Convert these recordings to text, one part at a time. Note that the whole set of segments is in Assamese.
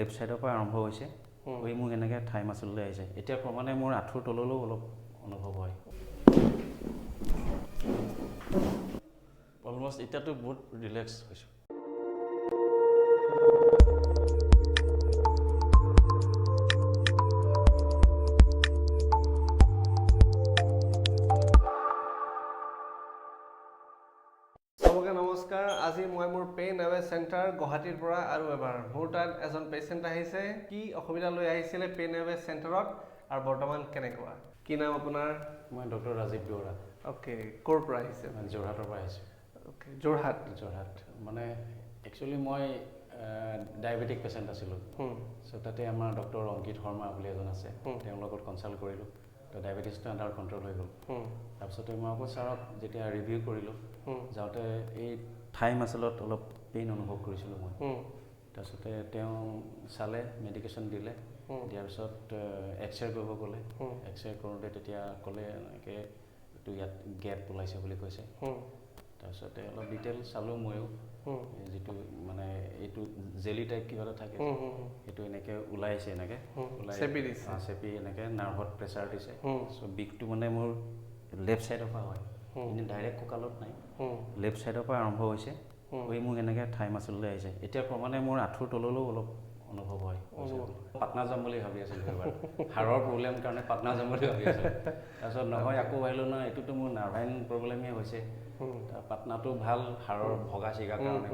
লেফ্ট সাইডৰ পৰা আৰম্ভ হৈছে হৈ মোক এনেকৈ ঠাই মাচুললৈ আহিছে এতিয়া ক্ৰমান্বয়ে মোৰ আঁঠুৰ তললৈও অলপ অনুভৱ হয় অলমষ্ট এতিয়াতো বহুত ৰিলেক্স হৈছোঁ নমস্কাৰ আজি মই মোৰ পেইন এৱে চেণ্টাৰ গুৱাহাটীৰ পৰা আৰু এবাৰ মোৰ তাত এজন পেচেণ্ট আহিছে কি অসুবিধা লৈ আহিছিলে পেইন এৱে চেণ্টাৰত আৰু বৰ্তমান কেনেকুৱা কি নাম আপোনাৰ মই ডক্টৰ ৰাজীৱ দুৱৰা ওকে ক'ৰ পৰা আহিছে যোৰহাটৰ পৰা আহিছোঁ ওকে যোৰহাট মানে একচুৱেলি মই ডায়েবেটিক পেচেণ্ট আছিলোঁ চ' তাতে আমাৰ ডক্টৰ অংকিত শৰ্মা বুলি এজন আছে তেওঁৰ লগত কনচাল্ট কৰিলোঁ তো ডায়েবেটিছটো আণ্ডাৰ কণ্ট্ৰল হৈ গ'ল তাৰপিছতে মই আকৌ ছাৰক যেতিয়া ৰিভিউ কৰিলোঁ যাওঁতে এই ঠাই মাচলত অলপ পেইন অনুভৱ কৰিছিলোঁ মই তাৰপিছতে তেওঁ চালে মেডিকেশ্যন দিলে দিয়াৰ পিছত এক্সৰে কৰিব ক'লে এক্সৰে কৰোঁতে তেতিয়া ক'লে এনেকৈ এইটো ইয়াত গেপ ওলাইছে বুলি কৈছে তাৰপিছতে অলপ ডিটেইল চালোঁ ময়ো যিটো মানে এইটো জেলি টাইপ কিবা এটা থাকে সেইটো এনেকৈ ওলাইছে এনেকৈ চেপি এনেকৈ নাৰ্ভত প্ৰেছাৰ দিছে চ' বিষটো মানে মোৰ লেফ্ট ছাইডৰ পৰা হয় এনেই ডাইৰেক্ট কঁকালত নাই লেফ্ট ছাইডৰ পৰা আৰম্ভ হৈছে হৈ মোক এনেকৈ ঠাই মাচুললৈ আহিছে এতিয়া ক্ৰমান্বয়ে মোৰ আঁঠুৰ তললৈও অলপ অনুভৱ হয় পাটনা যাম বুলি ভাবি আছিলোঁ এবাৰ হাড়ৰ প্ৰব্লেম কাৰণে পাটনা যাম বুলি ভাবি আছিলোঁ তাৰপিছত নহয় আকৌ আহিলোঁ নহয় এইটোতো মোৰ নাৰ্ভাইন প্ৰব্লেমেই হৈছে পাটনাটো ভাল হাড়ৰ ভগা চিগাৰ কাৰণে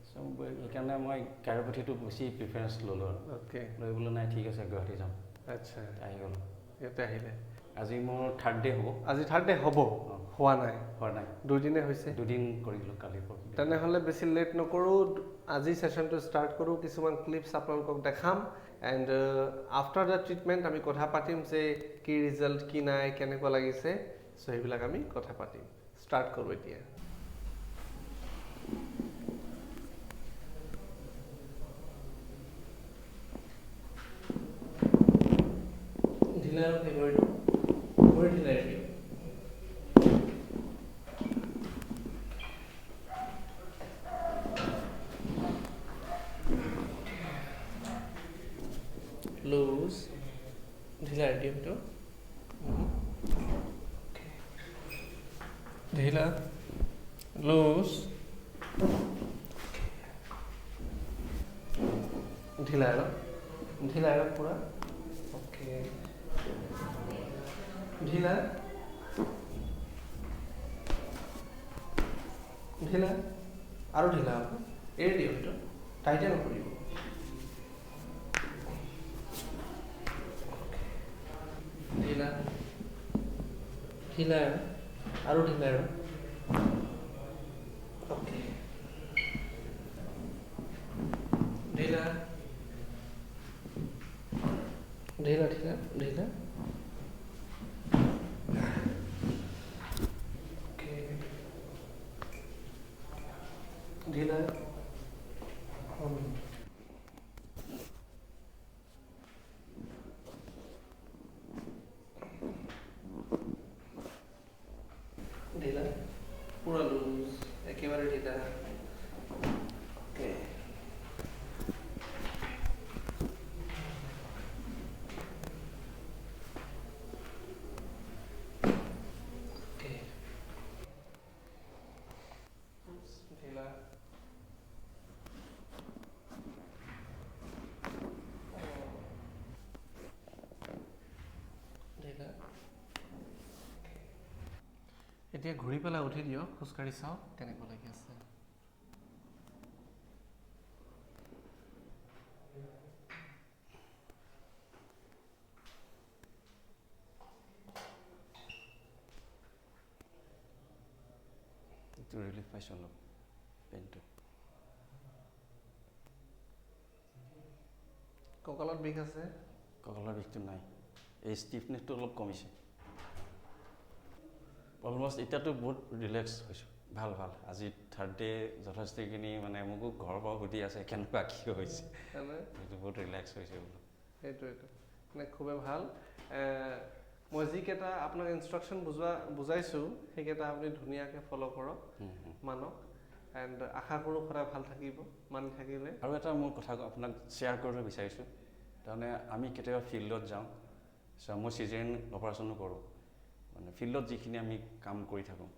সেইকাৰণে মই কাইৰোপেথিটো বেছি প্ৰিফাৰেঞ্চ ল'লোঁ আৰু লৈ বোলো নাই ঠিক আছে গুৱাহাটী যাম আচ্ছা আহি গ'লোঁ ইয়াতে আহিলে আজি মোৰ থাৰ্ড ডে হ'ব হোৱা নাই দুদিনে হৈছে দুদিন কৰিলোঁ কালি পৰহি তেনেহ'লে বেছি লেট নকৰোঁ আজি ছেশ্যনটো ষ্টাৰ্ট কৰোঁ কিছুমান ক্লিপছ আপোনালোকক দেখাম এণ্ড আফটাৰ দ্য ট্ৰিটমেণ্ট আমি কথা পাতিম যে কি ৰিজাল্ট কি নাই কেনেকুৱা লাগিছে চ' সেইবিলাক আমি কথা পাতিম ষ্টাৰ্ট কৰোঁ এতিয়া ঢিলা আৰু ফেভাৰিট ঢিলাই দিওঁ লুজ ঢিলা দিমটো ঢিলা লুজ ঢিলা আৰু পুৰা ওকে ঢিলা আৰু ঢিলা হ'ব এৰি দিওঁ সেইটো টাইটে নকৰিব ঢিলা আৰু ওকে ঢিলা ওকে ঢিলা ঢিলা পুৰা লুজ একেবাৰে ঢিলা ওকে ঢিলা এতিয়া ঘূৰি পেলাই উঠি দিয়ক খোজকাঢ়ি চাওক কেনেকুৱা লাগি আছে এইটো ৰিলিফ পাইছোঁ অলপ পেইনটো কঁকালত বিষ আছে কঁকালৰ বিষটো নাই এই ষ্টিফনেছটো অলপ কমিছে অলমষ্ট এতিয়াতো বহুত ৰিলেক্স হৈছোঁ ভাল আজি থাৰ্ড ডে যথেষ্টখিনি মানে মোকো ঘৰৰ পৰা সুধি আছে কেনেকুৱা কি হৈছে সেইটো বহুত ৰিলেক্স হৈছে বোলো সেইটোৱেইটো মানে খুবেই ভাল মই যিকেইটা আপোনাক ইনষ্ট্ৰাকশ্যন বুজাইছোঁ সেইকেইটা আপুনি ধুনীয়াকৈ ফ'ল' কৰক মানক এণ্ড আশা কৰোঁ সদায় ভাল থাকিব মানি থাকিলে আৰু এটা মোৰ কথা আপোনাক শ্বেয়াৰ কৰিব বিচাৰিছোঁ তাৰমানে আমি কেতিয়াবা ফিল্ডত যাওঁ মই চিজেৰিয়ান অপাৰেশ্যনো কৰোঁ মানে ফিল্ডত যিখিনি আমি কাম কৰি থাকোঁ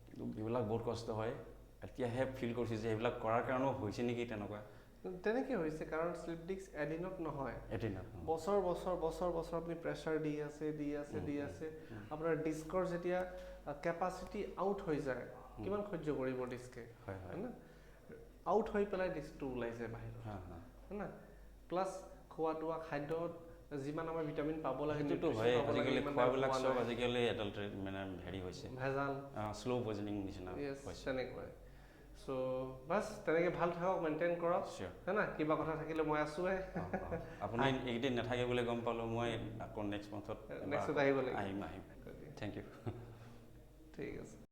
কিন্তু এইবিলাক বহুত কষ্ট হয় এতিয়াহে ফিল কৰিছোঁ যে এইবিলাক কৰাৰ কাৰণেও হৈছে নেকি তেনেকৈ হৈছে কাৰণ শ্লিপ ডিস্ক এদিনত নহয় বছৰ বছৰ বছৰ বছৰ আপুনি প্ৰেছাৰ দি আছে আপোনাৰ ডিস্কৰ যেতিয়া কেপাচিটি আউট হৈ যায় কিমান সহ্য কৰিব ডিস্কে হয় না আউট হৈ পেলাই ডিস্কটো ওলাই যায় বাহিৰত হয় না প্লাছ খোৱা তোৱা খাদ্যত যিমান আমাৰ ভিটামিন পাব লাগে সেইটো হয় আজিকালি খোৱাবিলাক চব আজিকালি এডাল্টাৰেট মানে হেৰি হৈছে ভেজাল শ্ল' পয়জনিং নিচিনা হৈছে তেনেকুৱাই চ' বাছ তেনেকৈ ভাল থাকক মেইনটেইন কৰক হয় না কিবা কথা থাকিলে মই আছোঁহে আপুনি এইকেইদিন নাথাকে বুলি গম পালোঁ মই আকৌ নেক্সট মান্থত আহিব লাগিব আহিম থেংক ইউ ঠিক আছে